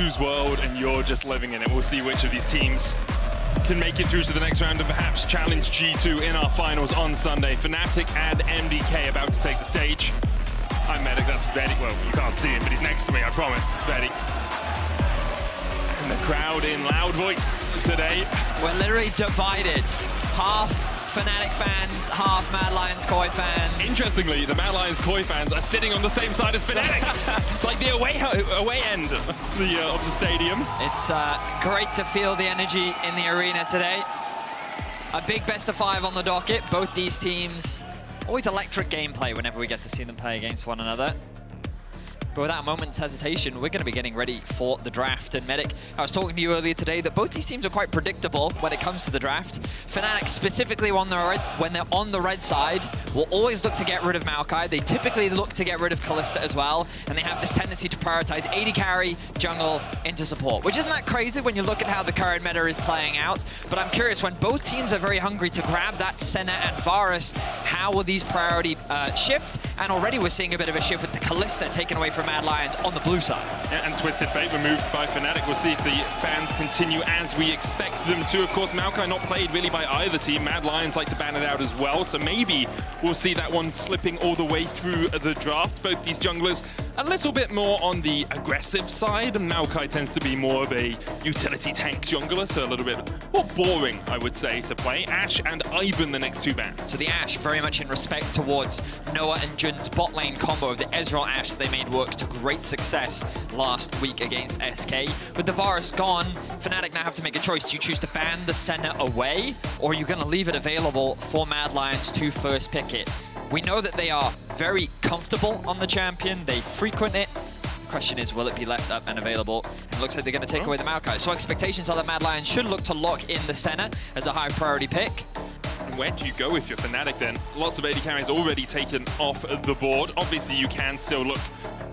G2's world, and you're just living in it. We'll see which of these teams can make it through to the next round and perhaps challenge G2 in our finals on Sunday. Fnatic and MDK about to take the stage. I'm Medic, that's Vedius. Well, you can't see him, but he's next to me, I promise. It's Vedius. And the crowd in loud voice today. We're literally divided. Half Fnatic fans, half Mad Lions Koi fans. Interestingly, the Mad Lions Koi fans are sitting on the same side as Fnatic. It's like the away end of the stadium. It's great to feel the energy in the arena today. A big best of 5 on the docket. Both these teams, always electric gameplay whenever we get to see them play against one another. But without a moment's hesitation, we're going to be getting ready for the draft. And Medic, I was talking to you earlier today that both these teams are quite predictable when it comes to the draft. Fnatic specifically when they're on the red side will always look to get rid of Maokai. They typically look to get rid of Kalista as well. And they have this tendency to prioritize AD carry, jungle, into support. Which isn't that crazy when you look at how the current meta is playing out. But I'm curious, when both teams are very hungry to grab that Senna and Varus, how will these priority shift? And already we're seeing a bit of a shift with the Kalista taken away from Mad Lions on the blue side. Yeah, and Twisted Fate removed by Fnatic. We'll see if the bans continue as we expect them to. Of course, Maokai not played really by either team. Mad Lions like to ban it out as well, so maybe we'll see that one slipping all the way through the draft. Both these junglers a little bit more on the aggressive side, and Maokai tends to be more of a utility tank jungler, so a little bit more boring, I would say, to play. Ashe and Ivan, the next two bans. So the Ashe very much in respect towards Noah and Jun's bot lane combo of the Ezreal Ashe they made work to great success last week against SK. With the Varus gone, Fnatic now have to make a choice. Do you choose to ban the Senna away, or are you going to leave it available for Mad Lions to first pick it? We know that they are very comfortable on the champion. They frequent it. The question is, will it be left up and available? It looks like they're going to take away the Maokai. So expectations are that Mad Lions should look to lock in the Senna as a high priority pick. Where do you go if you're Fnatic then? Lots of AD carries already taken off the board. Obviously, you can still look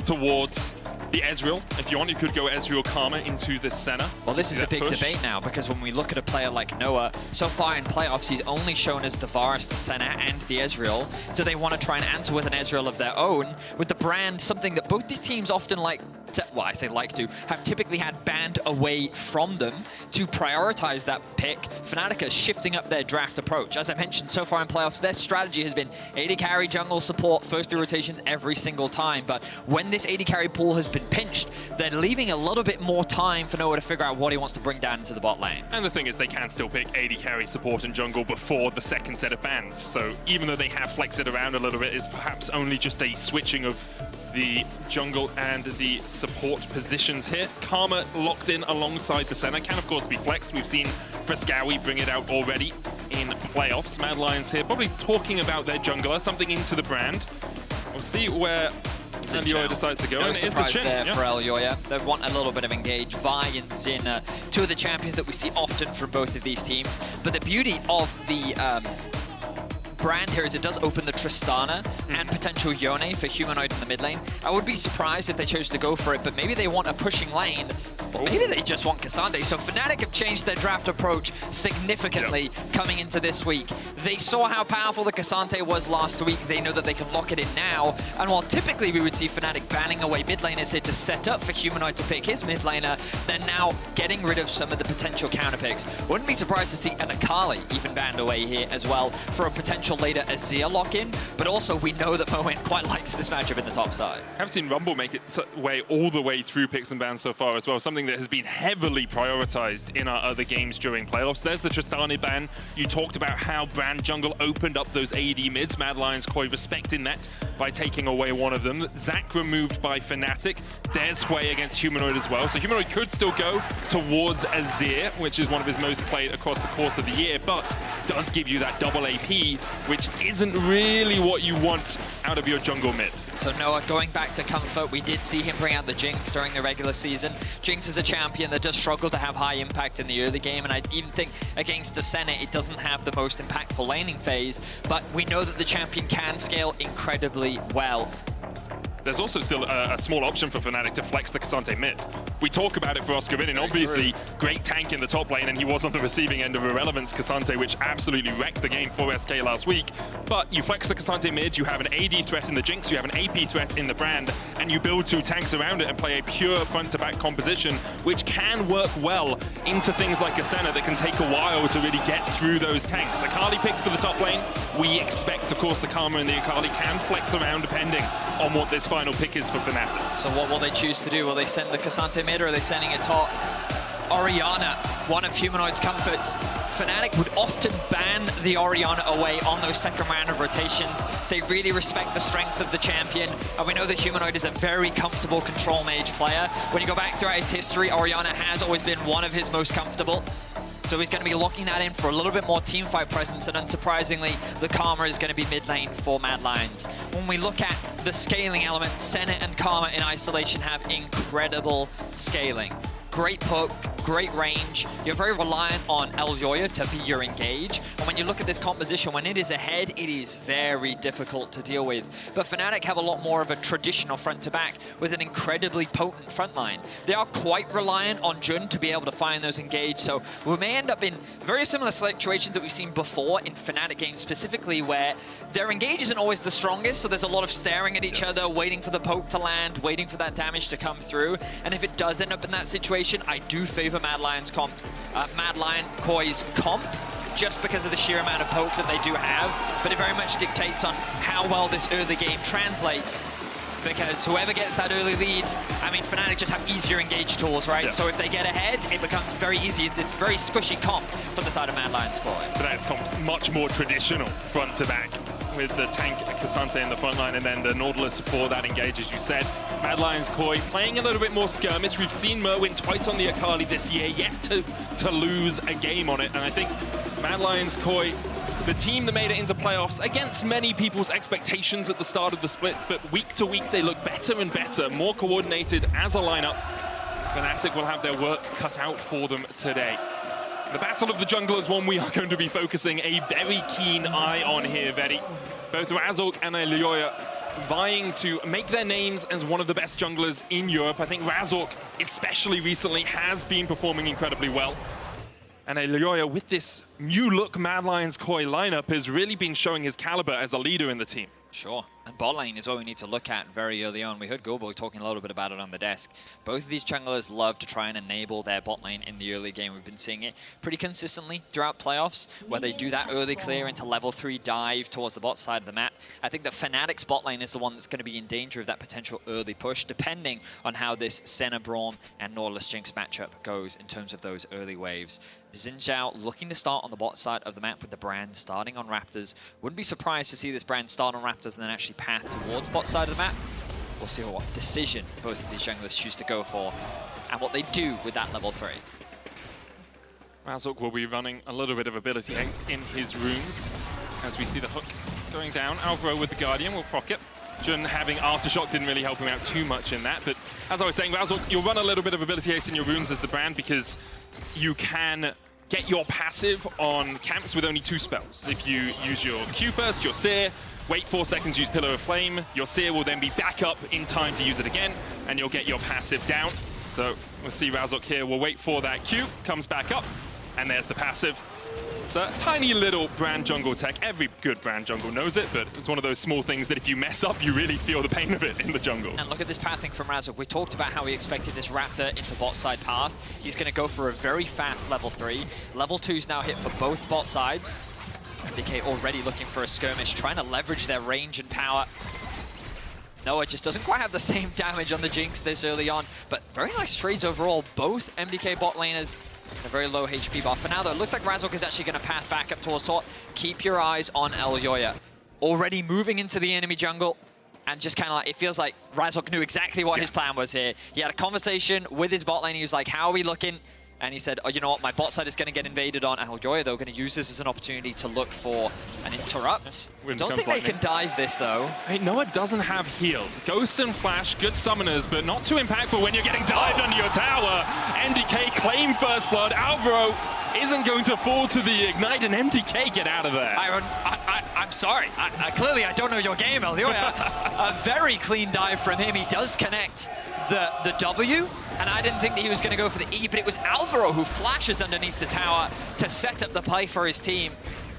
towards the Ezreal. If you want, you could go Ezreal Karma into the Senna. Well, this is the big debate now, because when we look at a player like Noah, so far in playoffs, he's only shown us the Varus, the Senna, and the Ezreal. Do they want to try and answer with an Ezreal of their own? With the brand, something that both these teams often like to, well, I say like to, have typically had banned away from them to prioritize that pick. Fnatic is shifting up their draft approach. As I mentioned, so far in playoffs, their strategy has been AD carry, jungle, support, first 3 rotations every single time. But when this AD carry pool has been pinched, they're leaving a little bit more time for Noah to figure out what he wants to bring down into the bot lane. And the thing is, they can still pick AD carry, support, and jungle before the second set of bans. So even though they have flexed it around a little bit, it's perhaps only just a switching of the jungle and the support positions here. Karma locked in alongside the Senna can, of course, be flexed. We've seen Fresskowy bring it out already in playoffs. Mad Lions here probably talking about their jungler, something into the brand. We'll see where Elyoya decides to go. No surprise there for Elyoya. They want a little bit of engage. Vi and Xin, two of the champions that we see often from both of these teams. But the beauty of the brand here is it does open the Tristana and potential Yone for Humanoid in the mid lane. I would be surprised if they chose to go for it, but maybe they want a pushing lane, or maybe they just want Cassandre. So Fnatic have changed their draft approach significantly coming into this week. They saw how powerful the Cassandre was last week. They know that they can lock it in now. And while typically we would see Fnatic banning away mid laners here to set up for Humanoid to pick his mid laner, they're now getting rid of some of the potential counter picks. Wouldn't be surprised to see an Akali even banned away here as well for a potential later Azir lock-in, but also we know that Myrwn quite likes this matchup in the top side. I've seen Rumble make it way all the way through picks and bans so far as well, something that has been heavily prioritized in our other games during playoffs. There's the Tristana ban. You talked about how Brand Jungle opened up those AD mids. Mad Lions Koi respecting that by taking away one of them. Zac removed by Fnatic. There's Sway against Humanoid as well. So Humanoid could still go towards Azir, which is one of his most played across the course of the year, but does give you that double AP, which isn't really what you want out of your jungle mid. So Noah, going back to comfort, we did see him bring out the Jinx during the regular season. Jinx is a champion that does struggle to have high impact in the early game, and I even think against the Senna, it doesn't have the most impactful laning phase, but we know that the champion can scale incredibly well. there's also still a small option for Fnatic to flex the K'Sante mid. We talk about it for Oscarinin, obviously great tank in the top lane, and he was on the receiving end of Irrelevance K'Sante, which absolutely wrecked the game for SK last week. But you flex the K'Sante mid, you have an AD threat in the Jinx, you have an AP threat in the Brand, and you build 2 tanks around it and play a pure front-to-back composition, which can work well into things like a Senna that can take a while to really get through those tanks. Akali picked for the top lane. We expect, of course, the Karma and the Akali can flex around depending on what this final pick is for Fnatic. So what will they choose to do? Will they send the K'Sante mid, or are they sending it top? Orianna, one of Humanoid's comforts. Fnatic would often ban the Orianna away on those second round of rotations. They really respect the strength of the champion, and we know that Humanoid is a very comfortable control mage player. When you go back throughout his history, Orianna has always been one of his most comfortable. So he's going to be locking that in for a little bit more teamfight presence, and unsurprisingly, the Karma is going to be mid lane for Mad Lions. When we look at the scaling elements, Senna and Karma in isolation have incredible scaling. Great poke, great range. You're very reliant on Elyoya to be your engage. And when you look at this composition, when it is ahead, it is very difficult to deal with. But Fnatic have a lot more of a traditional front-to-back with an incredibly potent front line. They are quite reliant on Jun to be able to find those engage. So we may end up in very similar situations that we've seen before in Fnatic games specifically, where their engage isn't always the strongest, so there's a lot of staring at each other, waiting for the poke to land, waiting for that damage to come through. And if it does end up in that situation, I do favor Mad Lion Koi's comp, just because of the sheer amount of poke that they do have, but it very much dictates on how well this early game translates, because whoever gets that early lead, I mean, Fnatic just have easier engage tools, right? Yeah. So if they get ahead, it becomes very easy, this very squishy comp from the side of Mad Lion Koi. Fnatic's comp much more traditional front to back, with the tank K'Sante in the front line and then the Nautilus for that engage, as you said. Mad Lions Koi playing a little bit more skirmish. We've seen Myrwn twice on the Akali this year, yet to lose a game on it. And I think Mad Lions Koi, the team that made it into playoffs against many people's expectations at the start of the split, but week to week they look better and better, more coordinated as a lineup. Fnatic will have their work cut out for them today. The Battle of the Jungle is one we are going to be focusing a very keen eye on here, Vedi. Both Razork and Elyoya vying to make their names as one of the best junglers in Europe. I think Razork, especially recently, has been performing incredibly well. And Elyoya, with this new look Mad Lions Koi lineup, has really been showing his caliber as a leader in the team. Sure, and bot lane is what we need to look at very early on. We heard Guldborg talking a little bit about it on the desk. Both of these junglers love to try and enable their bot lane in the early game. We've been seeing it pretty consistently throughout playoffs, where they do that early clear into level 3 dive towards the bot side of the map. I think that Fnatic's bot lane is the one that's going to be in danger of that potential early push, depending on how this Senna, Braum, and Nautilus Jinx matchup goes in terms of those early waves. Zhao looking to start on the bot side of the map with the Brand starting on Raptors. Wouldn't be surprised to see this Brand start on Raptors and then actually path towards bot side of the map. We'll see what decision both of these junglers choose to go for and what they do with that level 3. Razork will be running a little bit of ability haste in his runes as we see the hook going down. Alvaro with the Guardian will proc it. Jun having Aftershock didn't really help him out too much in that, but as I was saying, Razork, you'll run a little bit of ability haste in your runes as the Brand because you can get your passive on camps with only 2 spells. If you use your Q first, your Seer, wait 4 seconds, use Pillar of Flame, your Seer will then be back up in time to use it again, and you'll get your passive down. So we'll see Razork here, we'll wait for that Q, comes back up, and there's the passive. It's a tiny little Brand jungle tech. Every good Brand jungle knows it, but it's one of those small things that if you mess up, you really feel the pain of it in the jungle. And look at this pathing from Razork. We talked about how he expected this Raptor into bot side path. He's going to go for a very fast level 3. Level 2's now hit for both bot sides. MDK already looking for a skirmish, trying to leverage their range and power. Noah just doesn't quite have the same damage on the Jinx this early on, but very nice trades overall. Both MDK bot laners a very low HP bar. For now, though, it looks like Razork is actually going to path back up towards top. Keep your eyes on Elyoya. Already moving into the enemy jungle. And just kind of like, it feels like Razork knew exactly what his plan was here. He had a conversation with his bot lane. He was like, how are we looking? And he said, oh, you know what, my bot side is going to get invaded on. And Elyoya, though, going to use this as an opportunity to look for an interrupt. Don't think they can dive this, though. Hey, Noah doesn't have heal. Ghost and Flash, good summoners, but not too impactful when you're getting dived under your tower. MDK claim first blood. Alvaro isn't going to fall to the Ignite, and MDK get out of there. I I'm sorry. Clearly, I don't know your game, Elyoya. A very clean dive from him. He does connect the W, and I didn't think that he was going to go for the E, but it was Alvaro who flashes underneath the tower to set up the play for his team.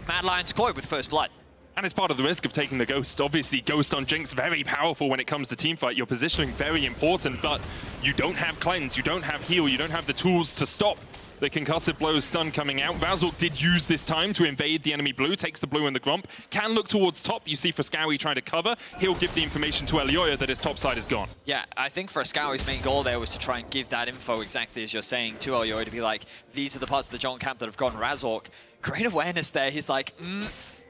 Mad Lions caught with first blood. And it's part of the risk of taking the Ghost. Obviously, Ghost on Jinx, very powerful when it comes to teamfight. Your positioning, very important, but you don't have cleanse, you don't have heal, you don't have the tools to stop the concussive blows stun coming out. Razork did use this time to invade the enemy blue, takes the blue and the Grump, can look towards top. You see Fresskowy trying to cover. He'll give the information to Elyoya that his top side is gone. Yeah, I think Fresskowy's main goal there was to try and give that info exactly as you're saying to Elyoya, to be like, these are the parts of the jungle camp that have gone Razork. Great awareness there. He's like,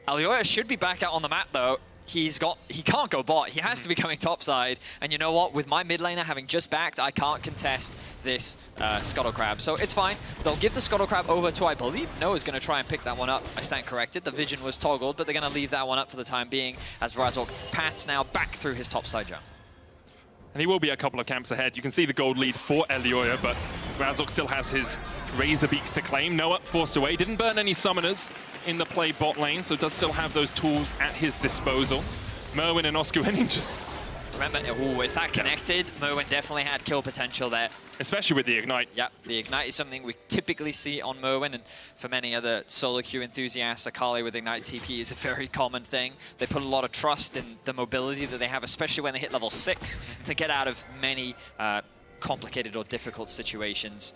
Elyoya should be back out on the map though. He can't go bot. He has to be coming topside. And you know what? With my mid laner having just backed, I can't contest this Scuttle Crab. So it's fine. They'll give the Scuttle Crab over to, I believe, Noah's going to try and pick that one up. I stand corrected. The vision was toggled, but they're going to leave that one up for the time being as Razork pats now back through his topside jump. And he will be a couple of camps ahead. You can see the gold lead for Elyoya, but Razork still has his Razor Beaks to claim. Noah forced away. Didn't burn any summoners in the play bot lane, so does still have those tools at his disposal. Myrwn and Oscarinin just... Remember, is that connected? Myrwn definitely had kill potential there. Especially with the Ignite. Yeah, the Ignite is something we typically see on Myrwn, and for many other solo queue enthusiasts, Akali with Ignite TP is a very common thing. They put a lot of trust in the mobility that they have, especially when they hit level 6, to get out of many complicated or difficult situations.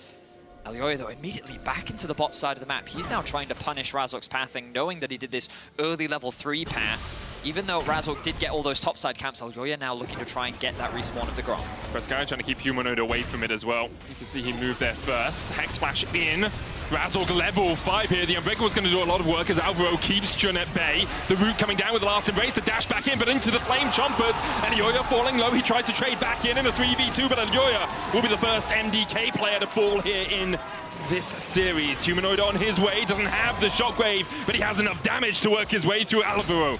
Elyoya, though, immediately back into the bot side of the map. He's now trying to punish Razork's pathing, knowing that he did this early level 3 path. Even though Razork did get all those topside camps, Elyoya now looking to try and get that respawn of the Gromp. Fresskowy trying to keep Humanoid away from it as well. You can see he moved there first. Hex Flash in. Razork level 5 here. The Unbreaker was going to do a lot of work as Alvaro keeps Jun at bay. The root coming down with the last embrace. The dash back in, but into the flame chompers. Elyoya falling low. He tries to trade back in a 3v2, but Elyoya will be the first MDK player to fall here in this series. Humanoid on his way. Doesn't have the shockwave, but he has enough damage to work his way through Alvaro.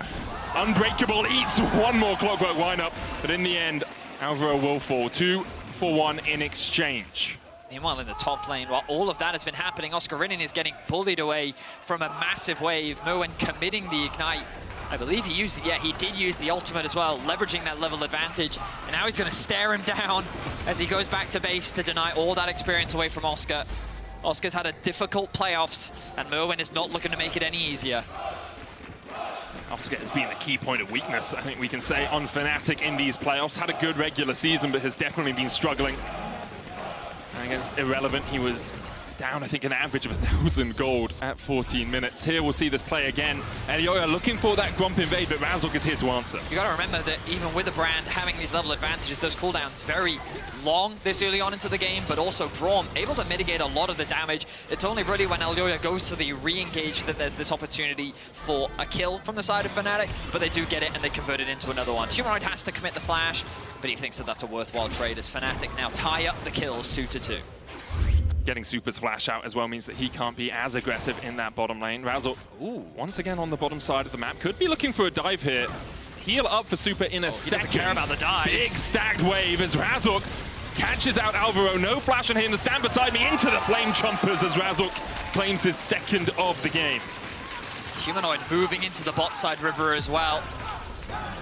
Unbreakable eats one more Clockwork wind-up, but in the end, Alvaro will fall. 2 for 1 in exchange. Meanwhile, in the top lane, while all of that has been happening, Oscarinin is getting bullied away from a massive wave. Myrwn committing the Ignite. I believe he used he did use the ultimate as well, leveraging that level advantage. And now he's going to stare him down as he goes back to base to deny all that experience away from Oscar. Oscar's had a difficult playoffs, and Myrwn is not looking to make it any easier. Oscar has been the key point of weakness, I think we can say, on Fnatic in these playoffs. Had a good regular season, but has definitely been struggling. Against Irrelevant, he was down, I think, an average of 1,000 gold at 14 minutes. Here we'll see this play again. Elyoya looking for that Grump invade, but Razork is here to answer. You got to remember that even with the brand having these level advantages, those cooldowns very long this early on into the game, but also Braum able to mitigate a lot of the damage. It's only really when Elyoya goes to the re-engage that there's this opportunity for a kill from the side of Fnatic, but they do get it and they convert it into another one. Humanoid has to commit the flash, but he thinks that that's a worthwhile trade as Fnatic now tie up the kills 2-2. Getting Supa's flash out as well means that he can't be as aggressive in that bottom lane. Razork, once again on the bottom side of the map, could be looking for a dive here. Heal up for Supa in a second. He doesn't care about the dive. Big stacked wave as Razork catches out Alvaro. No flash on him. Stand beside me into the flame chompers as Razork claims his second of the game. Humanoid moving into the bot side river as well.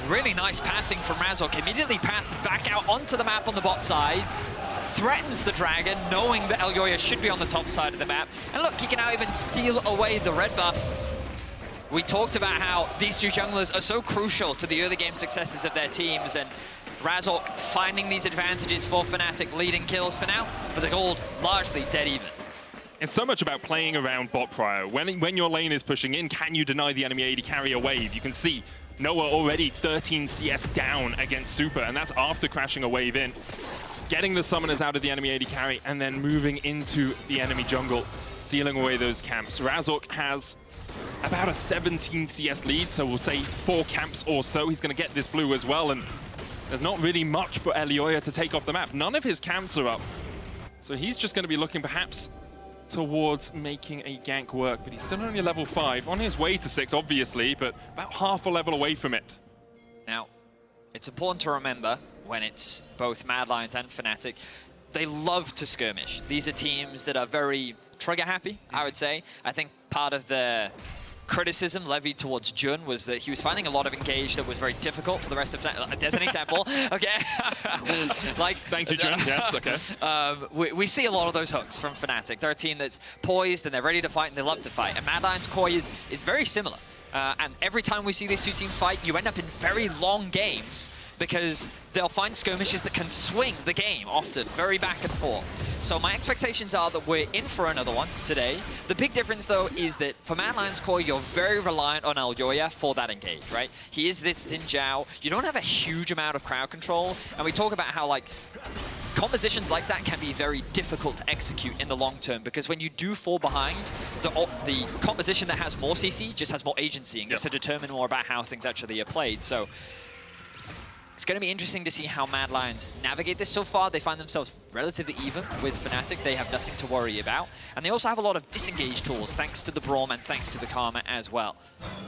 Really nice pathing from Razork. Immediately paths back out onto the map on the bot side. Threatens the dragon, knowing that Elyoya should be on the top side of the map. And look, he can now even steal away the red buff. We talked about how these two junglers are so crucial to the early game successes of their teams, and Razork finding these advantages for Fnatic, leading kills for now, but the gold largely dead even. It's so much about playing around bot prior. When your lane is pushing in, can you deny the enemy AD carry a wave? You can see Noah already 13 CS down against Supa, and that's after crashing a wave in. Getting the summoners out of the enemy AD carry and then moving into the enemy jungle, stealing away those camps. Razork has about a 17 CS lead, so we'll say 4 camps or so. He's going to get this blue as well, and there's not really much for Elyoya to take off the map. None of his camps are up, so he's just going to be looking perhaps towards making a gank work, but he's still only level 5, on his way to 6 obviously, but about half a level away from it. Now, it's important to remember when it's both Mad Lions and Fnatic, they love to skirmish. These are teams that are very trigger happy, I would say. I think part of the criticism levied towards Jun was that he was finding a lot of engage that was very difficult for the rest of Destiny Temple. Okay. Like, thank you, Jun. Yes, okay. We see a lot of those hooks from Fnatic. They're a team that's poised and they're ready to fight and they love to fight. And Mad Lion's Koi is very similar. And every time we see these two teams fight, you end up in very long games because they'll find skirmishes that can swing the game often, very back and forth. So my expectations are that we're in for another one today. The big difference, though, is that for Mad Lion's Core, you're very reliant on Elyoya for that engage, right? He is this Zhao. You don't have a huge amount of crowd control, and we talk about how, like, compositions like that can be very difficult to execute in the long term because when you do fall behind, the composition that has more CC just has more agency and gets to determine more about how things actually are played. So it's going to be interesting to see how Mad Lions navigate this. So far, they find themselves relatively even with Fnatic. They have nothing to worry about. And they also have a lot of disengage tools, thanks to the Braum and thanks to the Karma as well.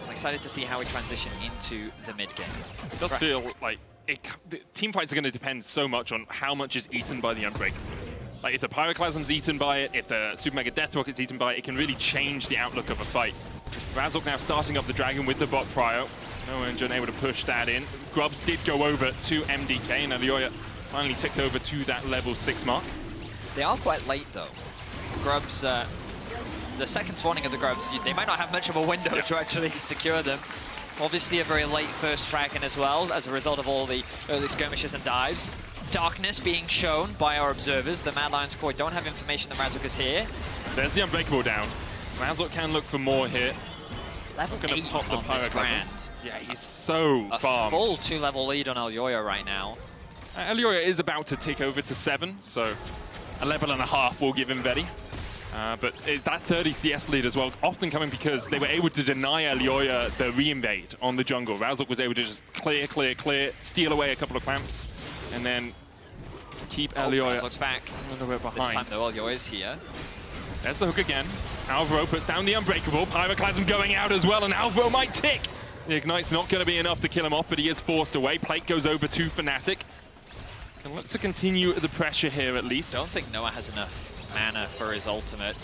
I'm excited to see how we transition into the mid game. It does feel like team fights are going to depend so much on how much is eaten by the Unbreakable. Like, if the Pyroclasm's eaten by it, if the Super Mega Death Rocket's eaten by it, it can really change the outlook of a fight. Razork now starting up the Dragon with the bot Prio. No, and Jun able to push that in. Grubs did go over to MDK, and Elyoya finally ticked over to that level 6 mark. They are quite late, though. Grubs, the second spawning of the Grubs, they might not have much of a window to actually secure them. Obviously a very late first Dragon as well, as a result of all the early skirmishes and dives. Darkness being shown by our observers. The Mad Lions Core don't have information that Razork is here. There's the Unbreakable down. Razork can look for more here. Level 8 pop the on this brand. Yeah, he's so farmed. A full 2-level lead on Elyoya right now. Elyoya is about to tick over to 7, so a level and a half will give him Vedi. But that 30 CS lead as well, often coming because they were able to deny Elyoya the re-invade on the jungle. Razork was able to just clear, steal away a couple of clamps, and then keep Elyoya Razork's back. a little bit behind. This time though, Elyoya's here. There's the hook again. Alvaro puts down the Unbreakable. Pyroclasm going out as well, and Alvaro might tick. The Ignite's not going to be enough to kill him off, but he is forced away. Plate goes over to Fnatic. Can look to continue the pressure here at least. Don't think Noah has enough mana for his ultimate,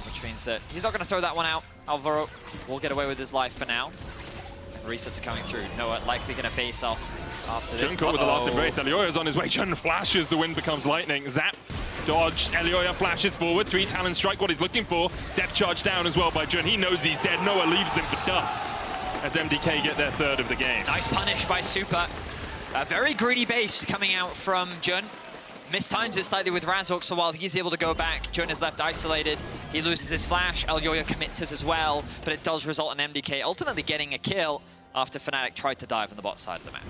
which means that he's not going to throw that one out. Alvaro will get away with his life for now. Resets are coming through. Noah likely going to base off after this. Jun caught with the last embrace. Elyoya's on his way. Jun flashes, the wind becomes lightning. Zap. Dodged. Elyoya flashes forward. 3 Talon Strike, what he's looking for. Depth charge down as well by Jun. He knows he's dead. Noah leaves him for dust as MDK get their 3rd of the game. Nice punish by Supa. A very greedy base coming out from Jun. Mistimes it slightly with Razork, so while he's able to go back, Jun is left isolated. He loses his flash. Elyoya commits his as well, but it does result in MDK ultimately getting a kill after Fnatic tried to dive on the bot side of the map.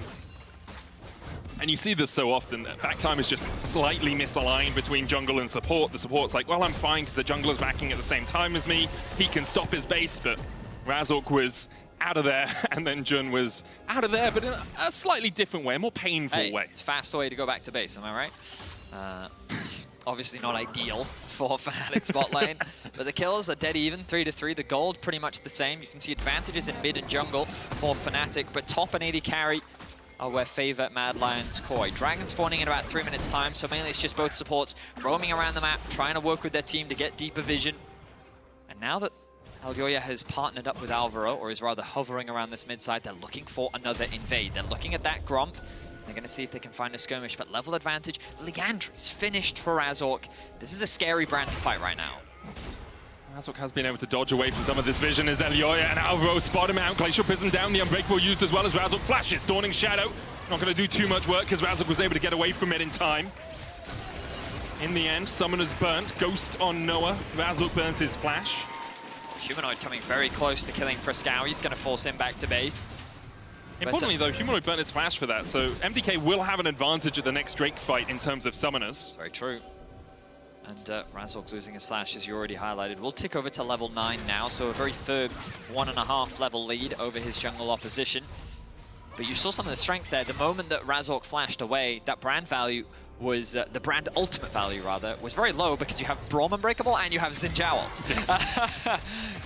And you see this so often, that backtime is just slightly misaligned between jungle and support. The support's like, well, I'm fine because the jungler's backing at the same time as me. He can stop his base, but Razork was out of there, and then Jun was out of there, but in a slightly different way, a more painful way. It's a fast way to go back to base, am I right? Obviously not ideal for Fnatic's bot lane, but the kills are dead even, 3-3. The gold pretty much the same. You can see advantages in mid and jungle for Fnatic, but top and AD carry are where favor Mad Lion's Koi. Dragon spawning in about 3 minutes time, so mainly it's just both supports roaming around the map, trying to work with their team to get deeper vision. And now that Elyoya has partnered up with Alvaro, or is rather hovering around this mid side, they're looking for another invade. They're looking at that Grump. They're going to see if they can find a skirmish, but level advantage. Liandry's finished for Razork. This is a scary brand to fight right now. Razork has been able to dodge away from some of this vision as Elyoya and Alvaro spot him out. Glacial Prism down, the Unbreakable used as well as Razork flashes. Dawning Shadow, not going to do too much work because Razork was able to get away from it in time. In the end, Summoner's burnt. Ghost on Noah. Razork burns his flash. Humanoid coming very close to killing Fresskowy. He's going to force him back to base. Importantly, though, Humanoid burnt his flash for that, so MDK will have an advantage at the next Drake fight in terms of summoners. Very true. And Razork losing his flash, as you already highlighted. We'll tick over to level 9 now, so a very firm 1.5 level lead over his jungle opposition. But you saw some of the strength there. The moment that Razork flashed away, that brand value was, the brand ultimate value rather, was very low because you have Braum Unbreakable and you have Zhao ult.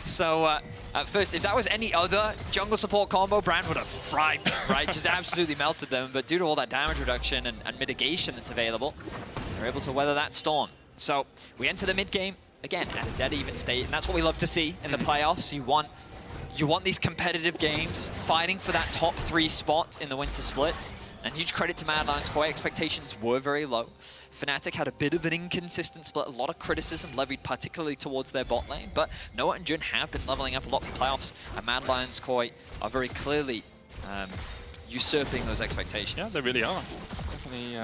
So at first, if that was any other jungle support combo, brand would have fried them, right? Just absolutely melted them. But due to all that damage reduction and mitigation that's available, they're able to weather that storm. So we enter the mid game, again, at a dead even state, and that's what we love to see in the playoffs. You want You want these competitive games, fighting for that top 3 spot in the Winter Split. And huge credit to Mad Lions Koi, expectations were very low. Fnatic had a bit of an inconsistent split, a lot of criticism levied particularly towards their bot lane, but Noah and Jun have been leveling up a lot for playoffs, and Mad Lions Koi are very clearly usurping those expectations. Yeah, they really are. Definitely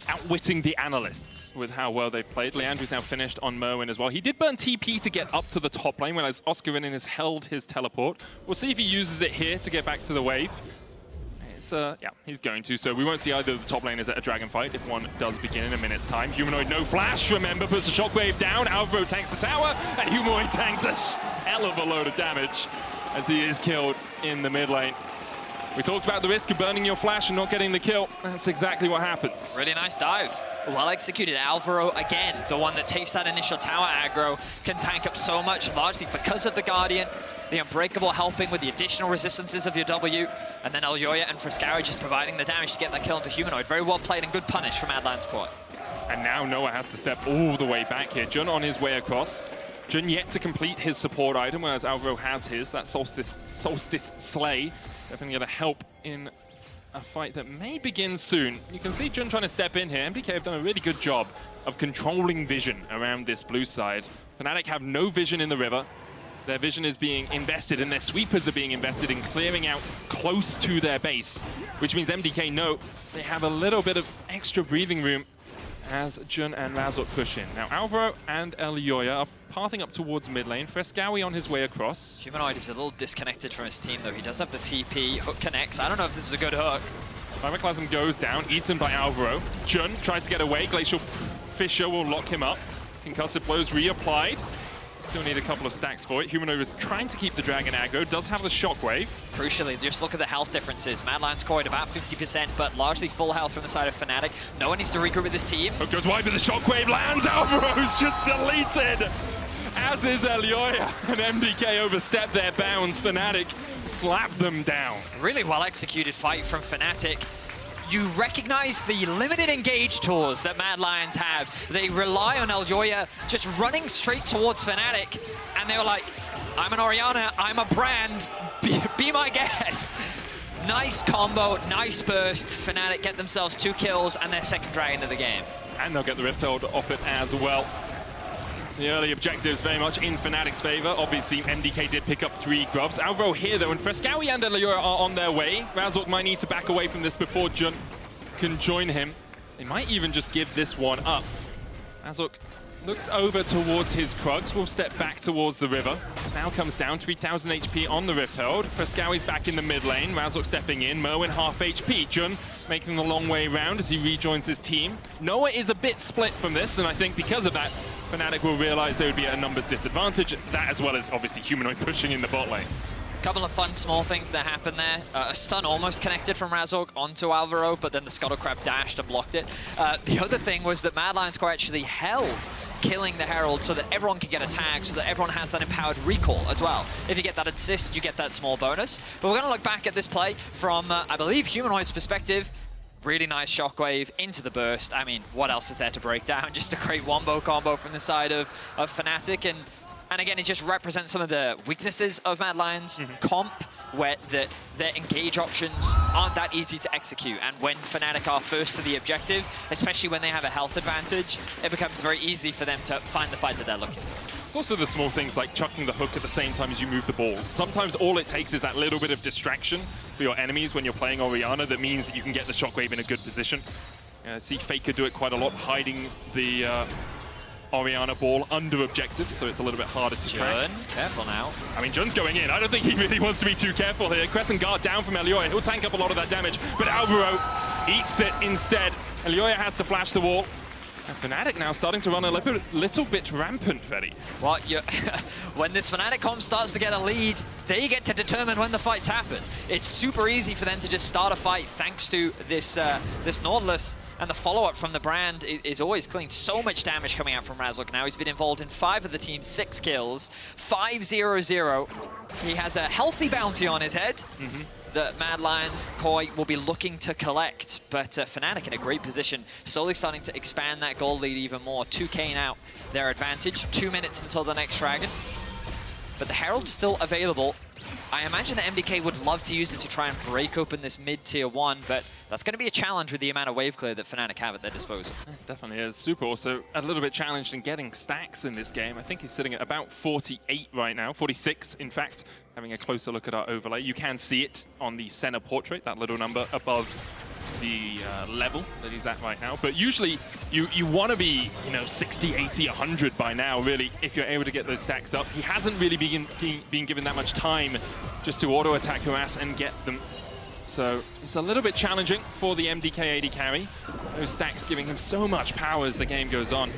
outwitting the analysts with how well they've played. Leandro's now finished on Myrwn as well. He did burn TP to get up to the top lane, whereas Oscarinin has held his teleport. We'll see if he uses it here to get back to the wave. Yeah, he's going to, so we won't see either of the top laners at a dragon fight if one does begin in a minute's time. Humanoid, no flash, remember, puts the shockwave down. Alvaro tanks the tower, and Humanoid tanks a hell of a load of damage as he is killed in the mid lane. We talked about the risk of burning your flash and not getting the kill. That's exactly what happens. Really nice dive. Well executed. Alvaro, again, the one that takes that initial tower aggro, can tank up so much, largely because of the Guardian. The Unbreakable helping with the additional resistances of your W, and then Elyoya and Fresskowy just providing the damage to get that kill into Humanoid. Very well played and good punish from Mad Lions Koi. And now Noah has to step all the way back here. Jun on his way across. Jun yet to complete his support item, whereas Alvaro has his. That Solstice Slay definitely going to help in a fight that may begin soon. You can see Jun trying to step in here. MDK have done a really good job of controlling vision around this blue side. Fnatic have no vision in the river. Their vision is being invested, and their sweepers are being invested in clearing out close to their base, which means MDK know they have a little bit of extra breathing room as Jun and Razork push in. Now Alvaro and Elyoya are pathing up towards mid lane. Fresskowy on his way across. Humanoid is a little disconnected from his team, though. He does have the TP. Hook connects. I don't know if this is a good hook. Thymoclasm goes down, eaten by Alvaro. Jun tries to get away. Glacial Fissure will lock him up. Concussive blows reapplied. Still need a couple of stacks for it. Humanoid is trying to keep the dragon aggro, does have the shockwave. Crucially, just look at the health differences. Mad Lions Koi at about 50%, but largely full health from the side of Fnatic. No one needs to regroup with this team. Hook goes wide, but the shockwave lands. Alvaro's just deleted. As is Elyoya, and MDK overstep their bounds. Fnatic slap them down. Really well executed fight from Fnatic. You recognize the limited engage tools that Mad Lions have. They rely on Elyoya just running straight towards Fnatic, and they were like, I'm an Orianna, I'm a brand, be my guest. Nice combo, nice burst. Fnatic get themselves 2 kills and their second dragon of the game. And they'll get the Rift Herald off it as well. The early objectives very much in Fnatic's favor. Obviously, MDK did pick up 3 grubs. Alvaro here, though, and Fresskowy and Elyoya are on their way. Razork might need to back away from this before Jun can join him. They might even just give this one up. Razork looks over towards his Krugs, will step back towards the river. Now comes down, 3,000 HP on the Rift Herald. Fresskowy's back in the mid lane. Razork stepping in, Myrwn half HP. Jun making the long way around as he rejoins his team. Noah is a bit split from this, and I think because of that, Fnatic will realize there would be a numbers disadvantage. That as well as obviously Humanoid pushing in the bot lane. Couple of fun small things that happened there. A stun almost connected from Razork onto Alvaro, but then the Scuttle Crab dashed and blocked it. The other thing was that Mad Lions Koi actually held killing the Herald so that everyone could get a tag, so that everyone has that empowered recall as well. If you get that assist, you get that small bonus. But we're going to look back at this play from, I believe, Humanoid's perspective. Really nice shockwave into the burst. I mean, what else is there to break down? Just a great wombo combo from the side of Fnatic. And again, it just represents some of the weaknesses of Mad Lions comp, where their engage options aren't that easy to execute. And when Fnatic are first to the objective, especially when they have a health advantage, it becomes very easy for them to find the fight that they're looking for. It's also the small things like chucking the hook at the same time as you move the ball. Sometimes all it takes is that little bit of distraction for your enemies when you're playing Orianna that means that you can get the shockwave in a good position. See FLICKR do it quite a lot, hiding the Orianna ball under objectives, so it's a little bit harder to track. Jun, careful now. I mean, Jun's going in. I don't think he really wants to be too careful here. Crescent guard down from Elyoya. He'll tank up a lot of that damage, but Alvaro eats it instead. Elyoya has to flash the wall. And Fnatic now starting to run a little bit rampant, Vedi. Well, when this Fnatic comp starts to get a lead, they get to determine when the fights happen. It's super easy for them to just start a fight thanks to this Nautilus, and the follow-up from the brand is always clean. So much damage coming out from Razork now. He's been involved in 5 of the team's 6 kills. 5-0-0. He has a healthy bounty on his head. That Mad Lions Koi will be looking to collect, but Fnatic in a great position, slowly starting to expand that goal lead even more. 2K now, their advantage. 2 minutes until the next dragon, but the Herald's still available. I imagine that MDK would love to use this to try and break open this mid-tier 1, but that's going to be a challenge with the amount of wave clear that Fnatic have at their disposal. It definitely is. Supa also a little bit challenged in getting stacks in this game. I think he's sitting at about 48 right now, 46 in fact. Having a closer look at our overlay, you can see it on the Senna portrait, that little number above the level that he's at right now. But usually you want to be, 60, 80, 100 by now, really, if you're able to get those stacks up. He hasn't really been given that much time just to auto-attack, harass, and get them. So it's a little bit challenging for the MDK AD carry. Those stacks giving him so much power as the game goes on.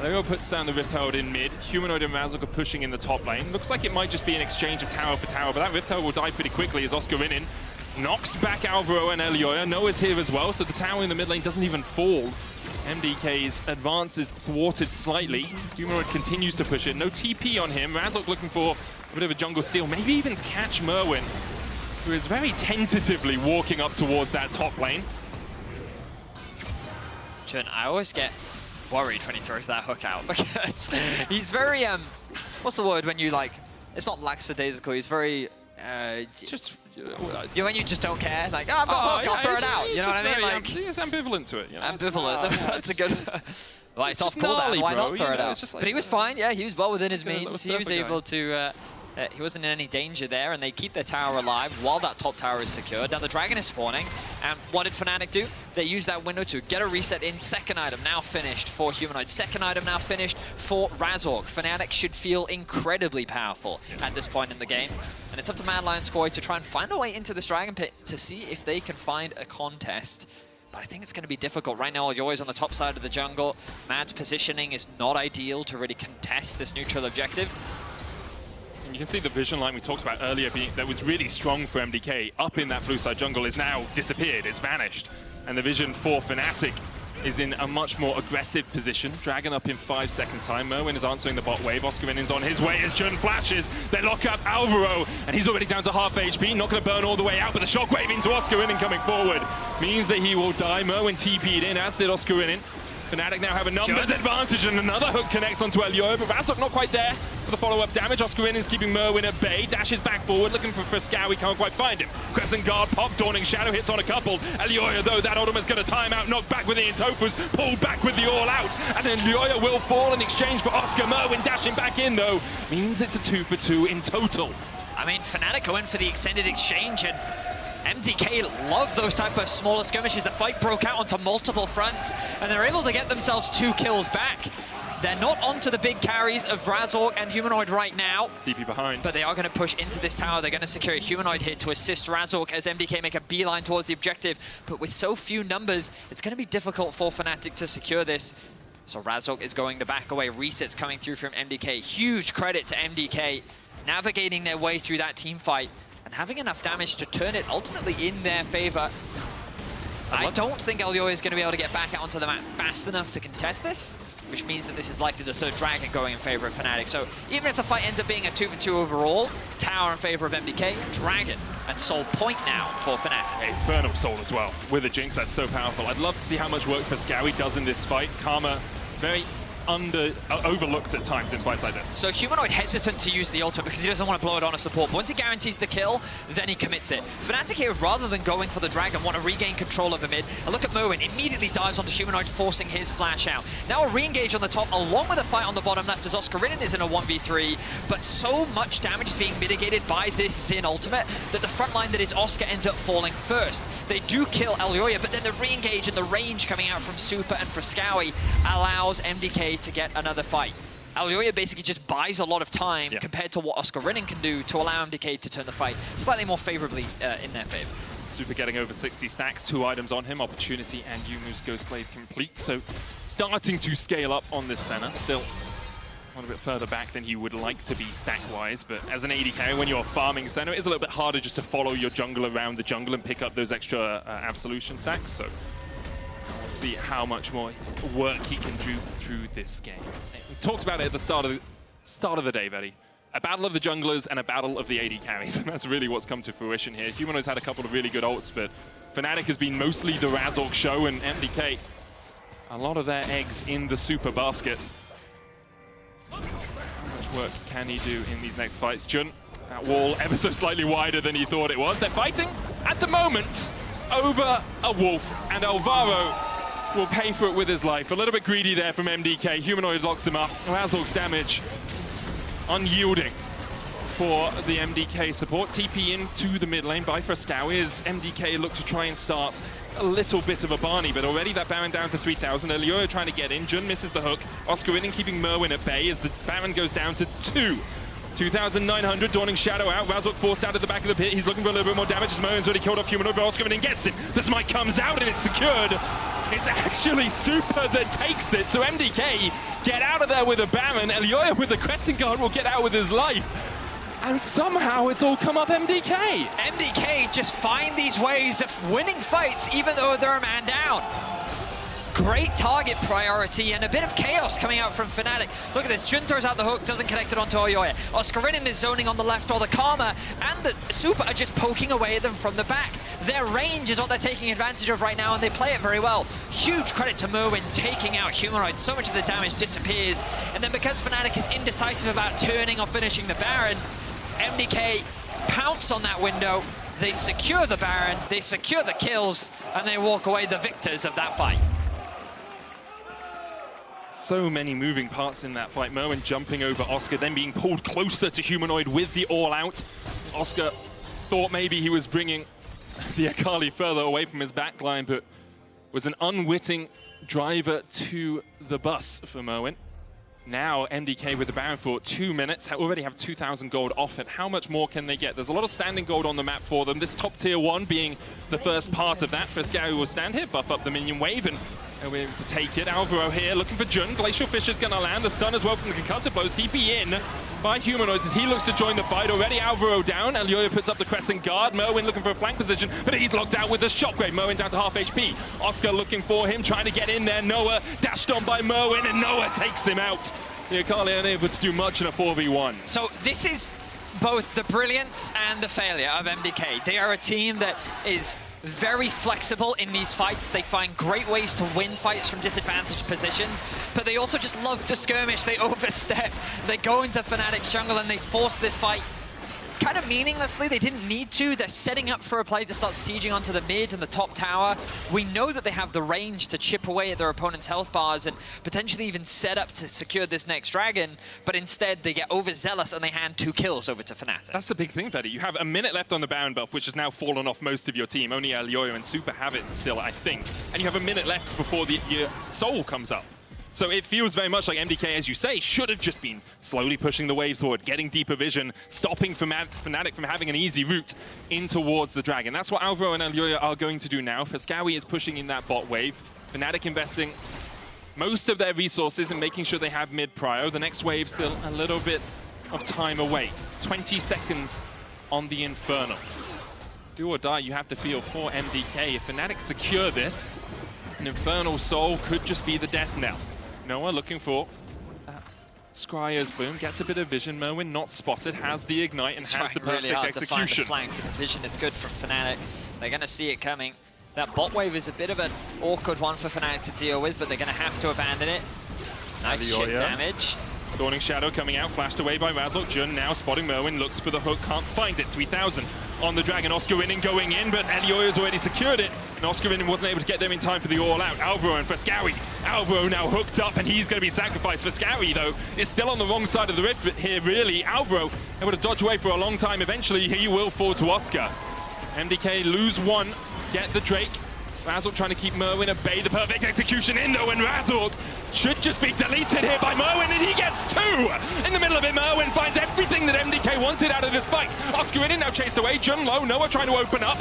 Laure puts down the Rift Herald in mid. Humanoid and Razork are pushing in the top lane. Looks like it might just be an exchange of tower for tower, but that Rift Herald will die pretty quickly as Oscarinin knocks back Alvaro and Elyoya. Noah's here as well, so the tower in the mid lane doesn't even fall. MDK's advance is thwarted slightly. Humanoid continues to push it. No TP on him. Razork looking for a bit of a jungle steal, maybe even to catch Myrwn, who is very tentatively walking up towards that top lane. Chun, I always get worried when he throws that hook out because he's very, what's the word when you like, it's not lackadaisical, he's very, when you just don't care, like, oh, I've got a hook, I'll throw it out, you know what I mean? Like, he's ambivalent to it. Ambivalent, that's a good, like, it's off cooldown, why not throw it out? But he was fine, yeah, he was well within his means, he was able to, he wasn't in any danger there, and they keep their tower alive while that top tower is secured. Now the dragon is spawning, and what did Fnatic do? They used that window to get a reset in. Second item now finished for Humanoid. Second item now finished for Razork. Fnatic should feel incredibly powerful at this point in the game. And it's up to Mad Lion Squad to try and find a way into this dragon pit to see if they can find a contest. But I think it's going to be difficult. Right now, Elyoya's on the top side of the jungle. Mad's positioning is not ideal to really contest this neutral objective. You can see the vision line we talked about earlier that was really strong for MDK up in that blue side jungle is now disappeared, it's vanished. And the vision for Fnatic is in a much more aggressive position. Dragon up in 5 seconds time. Myrwn is answering the bot wave. Oscarinin's on his way as Jun flashes. They lock up Alvaro, and he's already down to half HP. Not going to burn all the way out, but the shockwave into Oscarinin coming forward means that he will die. Myrwn TP'd in, as did Oscarinin. Fnatic now have a numbers advantage, and another hook connects onto Elyoya, but Razork not quite there for the follow-up damage. Oscarinin is keeping Myrwn at bay, dashes back forward, looking for Fresskowy, can't quite find him. Crescent Guard pop, Dawning Shadow hits on a couple. Elyoya, though, that Odoamne's going to time out, knocked back with the Intofus, pulled back with the All-Out, and then Elyoya will fall in exchange for Oscar. Myrwn dashing back in, though, means it's a 2 for 2 in total. I mean, Fnatic go in for the extended exchange, and MDK love those type of smaller skirmishes. The fight broke out onto multiple fronts, and they're able to get themselves 2 kills back. They're not onto the big carries of Razork and Humanoid right now. TP behind. But they are going to push into this tower. They're going to secure a Humanoid here to assist Razork as MDK make a beeline towards the objective. But with so few numbers, it's going to be difficult for Fnatic to secure this. So Razork is going to back away. Resets coming through from MDK. Huge credit to MDK navigating their way through that team fight and having enough damage to turn it ultimately in their favor. I don't think Elyoya is going to be able to get back out onto the map fast enough to contest this, which means that this is likely the third dragon going in favor of Fnatic. So even if the fight ends up being a 2 for 2 overall, tower in favor of MDK, dragon and soul point now for Fnatic. Infernal Soul as well with a Jinx, that's so powerful. I'd love to see how much work Fresskowy does in this fight. Karma very overlooked at times in fights like this. So Humanoid hesitant to use the ultimate because he doesn't want to blow it on a support. But once he guarantees the kill, then he commits it. Fnatic here, rather than going for the dragon, want to regain control of the mid. And look at Myrwn, immediately dives onto Humanoid, forcing his flash out. Now a re-engage on the top, along with a fight on the bottom left as Oscarinin is in a 1v3. But so much damage is being mitigated by this Xin ultimate that the front line that is Oscar ends up falling first. They do kill Elyoya, but then the re-engage and the range coming out from Supa and Fresskowy allows MDK to get another fight. Elyoya basically just buys a lot of time compared to what Oscarinin can do to allow MDK to turn the fight slightly more favorably in their favor. Supa getting over 60 stacks, 2 items on him, Opportunity and Yumu's Ghostblade complete. So starting to scale up on this Senna, still a little bit further back than he would like to be stack-wise, but as an AD carry, when you're farming Senna, it's a little bit harder just to follow your jungle around the jungle and pick up those extra Absolution stacks. So we'll see how much more work he can do through this game. We talked about it at the start of the day, Vedi. A battle of the junglers and a battle of the AD carries. And that's really what's come to fruition here. Humanoid's had a couple of really good ults, but Fnatic has been mostly the Razork show, and MDK, a lot of their eggs in the Supa basket. How much work can he do in these next fights? Jun That wall ever so slightly wider than he thought it was. They're fighting, at the moment, over a wolf, and Alvaro will pay for it with his life. A little bit greedy there from MDK. Humanoid locks him up. Razork's damage unyielding for the MDK support. TP into the mid lane by Fresskowy as MDK look to try and start a little bit of a Barney, but already that Baron down to 3,000. Elyoya trying to get in. Jun misses the hook. Oscarinin keeping Myrwn at bay as the Baron goes down to 2,900. Dawning Shadow out. Razork forced out of the back of the pit. He's looking for a little bit more damage as Myrwn's already killed off Humanoid, but Oscarinin gets him. The smite comes out and it's secured. It's actually Supa that takes it. So MDK get out of there with a Baron. Elyoya with the Crescent Guard will get out with his life. And somehow it's all come up MDK. MDK just find these ways of winning fights even though they're a man down. Great target priority and a bit of chaos coming out from Fnatic. Look at this, Jun throws out the hook, doesn't connect it onto Elyoya. Oscarinin is zoning on the left, or the Karma and the Supa are just poking away at them from the back. Their range is what they're taking advantage of right now, and they play it very well. Huge credit to Myrwn taking out Humanoid. So much of the damage disappears. And then because Fnatic is indecisive about turning or finishing the Baron, MDK pounce on that window. They secure the Baron, they secure the kills, and they walk away the victors of that fight. So many moving parts in that fight. Myrwn jumping over Oscar, then being pulled closer to Humanoid with the all-out. Oscar thought maybe he was bringing the Akali further away from his backline, but was an unwitting driver to the bus for Myrwn. Now MDK with the Baron for 2 minutes, already have 2,000 gold off it. How much more can they get? There's a lot of standing gold on the map for them. This top tier 1 being the first part of that. Fresskowy will stand here, buff up the minion wave, and we're able to take it. Alvaro here looking for Jun. Glacial Fish is going to land. The stun as well from the concussive blows. TP in by Humanoids as he looks to join the fight. Already Alvaro down. Elyoya puts up the Crescent Guard. Myrwn looking for a flank position, but he's locked out with the Shockwave. Myrwn down to half HP. Oscar looking for him, trying to get in there. Noah dashed on by Myrwn, and Noah takes him out. The Akali unable to do much in a 4v1. So this is both the brilliance and the failure of MDK. They are a team that is very flexible in these fights. They find great ways to win fights from disadvantaged positions, but they also just love to skirmish. They overstep, they go into Fnatic's jungle, and they force this fight kind of meaninglessly. They didn't need to. They're setting up for a play to start sieging onto the mid and the top tower. We know that they have the range to chip away at their opponent's health bars and potentially even set up to secure this next dragon, but instead they get overzealous and they hand 2 kills over to Fnatic. That's the big thing, Vedi. You have a minute left on the Baron buff, which has now fallen off most of your team. Only Elyoya and Supa have it still, I think. And you have a minute left before your soul comes up. So it feels very much like MDK, as you say, should have just been slowly pushing the waves forward, getting deeper vision, stopping Fnatic from having an easy route in towards the dragon. That's what Alvaro and Elyoya are going to do now. Fresskowy is pushing in that bot wave. Fnatic investing most of their resources in making sure they have mid prio. The next wave still a little bit of time away. 20 seconds on the Infernal. Do or die, you have to feel for MDK. If Fnatic secure this, an Infernal Soul could just be the death knell. Noah looking for Scryer's boom, gets a bit of vision. Myrwn not spotted, has the ignite and has the perfect really execution. To find the flank. The vision is good from Fnatic. They're going to see it coming. That bot wave is a bit of an awkward one for Fnatic to deal with, but they're going to have to abandon it. Nice chip damage. Dawning Shadow coming out, flashed away by Razork. Jun now spotting Myrwn, looks for the hook, can't find it. 3,000 on the dragon. Oscarinin going in, but Elyoya's already secured it, and Oscarinin wasn't able to get there in time for the all-out. Alvaro and Fresskowy. Alvaro now hooked up, and he's going to be sacrificed. Fresskowy, though, is still on the wrong side of the rift here, really. Alvaro able to dodge away for a long time. Eventually, he will fall to Oscar. MDK lose 1, get the Drake. Razork trying to keep Myrwn at bay. The perfect execution in, though, and Razork should just be deleted here by Myrwn, and he gets 2! In the middle of it, Myrwn finds everything that MDK wanted out of this fight. Oscarinin now chased away. Jun low, Noah trying to open up.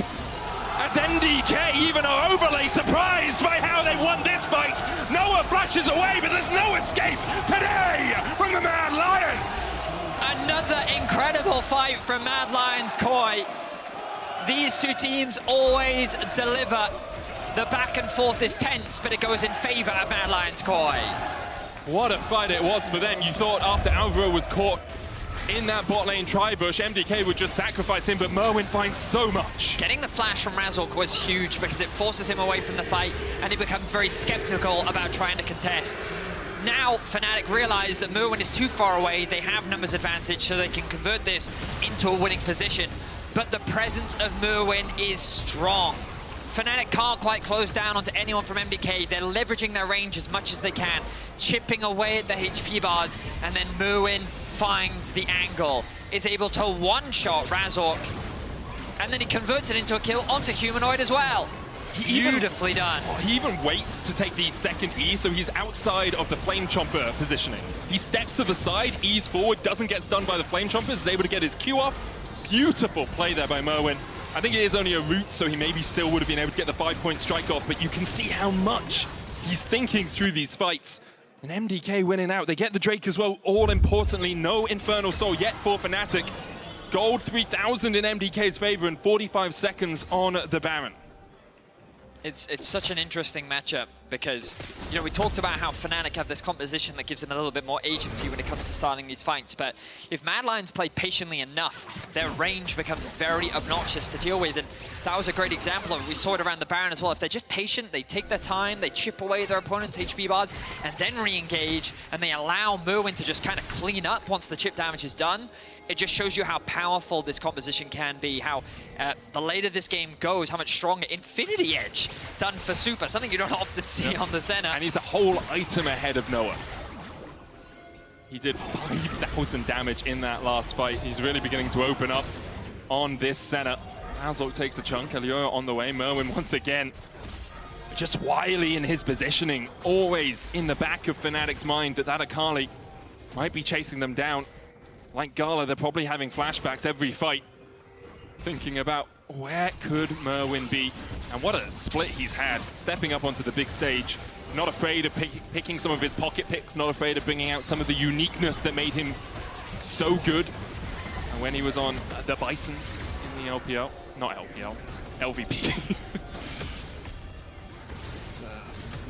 As MDK even are overlay surprised by how they won this fight. Noah flashes away, but there's no escape today from the Mad Lions! Another incredible fight from Mad Lions Koi. These two teams always deliver. The back and forth is tense, but it goes in favor of Mad Lions Koi. What a fight it was for them. You thought after Alvaro was caught in that bot lane tri-bush, MDK would just sacrifice him, but Myrwn finds so much. Getting the flash from Razork was huge because it forces him away from the fight and he becomes very skeptical about trying to contest. Now Fnatic realize that Myrwn is too far away. They have numbers advantage, so they can convert this into a winning position. But the presence of Myrwn is strong. Fnatic can't quite close down onto anyone from MDK. They're leveraging their range as much as they can, chipping away at the HP bars, and then Myrwn finds the angle, is able to one-shot Razork, and then he converts it into a kill onto Humanoid as well. Beautifully done. He even waits to take the second E, so he's outside of the Flame Chomper positioning. He steps to the side, E's forward, doesn't get stunned by the Flame Chompers, is able to get his Q off. Beautiful play there by Myrwn. I think it is only a root, so he maybe still would have been able to get the 5-point strike off, but you can see how much he's thinking through these fights. And MDK winning out. They get the Drake as well. All importantly, no Infernal Soul yet for Fnatic. Gold 3,000 in MDK's favor and 45 seconds on the Baron. It's such an interesting matchup because, you know, we talked about how Fnatic have this composition that gives them a little bit more agency when it comes to starting these fights, but if Mad Lions play patiently enough, their range becomes very obnoxious to deal with, and that was a great example of it. We saw it around the Baron as well. If they're just patient, they take their time, they chip away their opponent's HP bars, and then re-engage, and they allow Myrwn to just kind of clean up once the chip damage is done. It just shows you how powerful this composition can be, how the later this game goes, how much stronger Infinity Edge done for Supa, something you don't often see on the Senna. And he's a whole item ahead of Noah. He did 5,000 damage in that last fight. He's really beginning to open up on this Senna. Razork takes a chunk, Elyoya on the way. Myrwn once again, just wily in his positioning, always in the back of Fnatic's mind that Akali might be chasing them down. Like Gala, they're probably having flashbacks every fight, thinking about where could Myrwn be? And what a split he's had, stepping up onto the big stage. Not afraid of picking some of his pocket picks, not afraid of bringing out some of the uniqueness that made him so good. And when he was on the Bisons in the LPL, not LPL, LVP.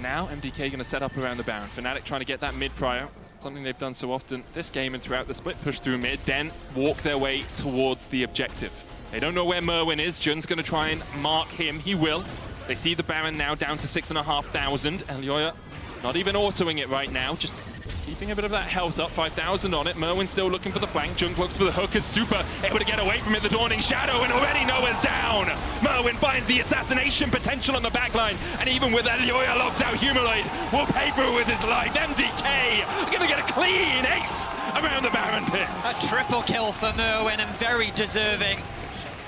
Now MDK going to set up around the Baron. Fnatic trying to get that mid prior. Something they've done so often this game and throughout the split, push through mid, then walk their way towards the objective. They don't know where Myrwn is. Jun's going to try and mark him. He will. They see the Baron now down to 6,500. Elyoya not even autoing it right now, just keeping a bit of that health up. 5,000 on it. Myrwn still looking for the flank. Jun looks for the hook as Supa able to get away from it. The Dawning Shadow, and already Noah's down. Myrwn finds the assassination potential on the backline, and even with Elyoya locked out, Humanoid will pay for it with his life. MDK gonna get a clean ace around the Baron pits. A triple kill for Myrwn, and very deserving.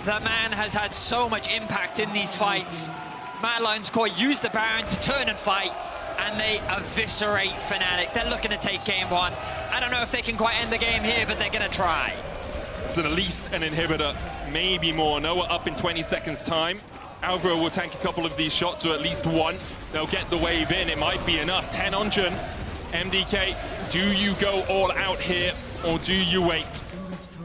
The man has had so much impact in these fights. Mad Lions core use the Baron to turn and fight, and they eviscerate Fnatic. They're looking to take game one. I don't know if they can quite end the game here, but they're going to try. It's at least an inhibitor, maybe more. Noah up in 20 seconds time. Alvaro will tank a couple of these shots, or at least one. They'll get the wave in. It might be enough. 10 on Jun. MDK, do you go all out here, or do you wait?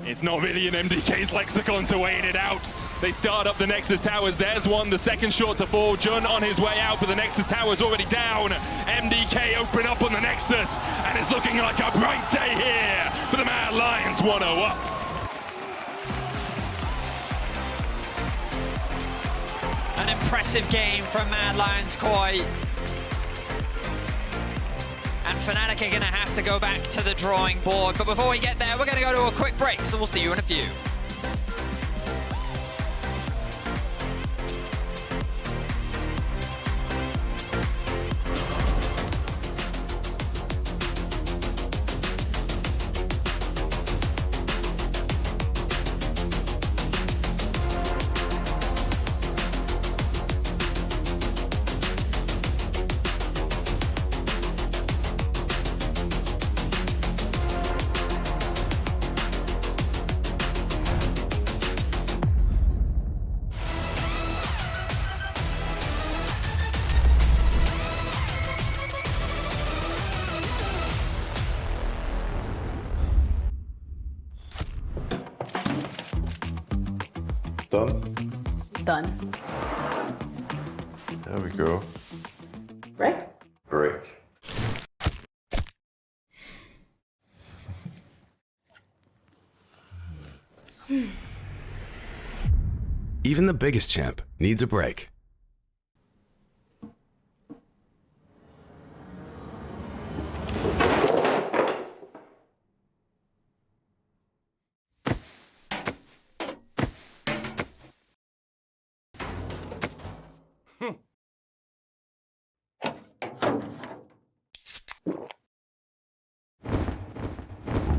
It's not really in MDK's lexicon to wait it out. They start up the Nexus Towers. There's one, the second short to fall. Jun on his way out, but the Nexus Tower's already down. MDK open up on the Nexus, and it's looking like a bright day here for the Mad Lions. 1-0 up. An impressive game from Mad Lions Koi. And Fnatic are going to have to go back to the drawing board. But before we get there, we're going to go to a quick break, so we'll see you in a few. Done. There we go. Break? Break. Even the biggest champ needs a break.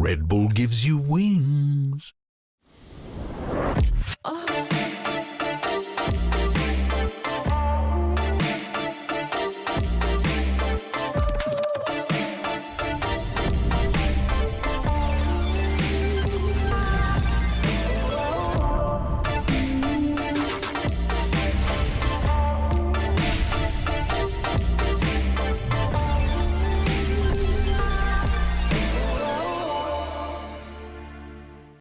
Red Bull gives you wings.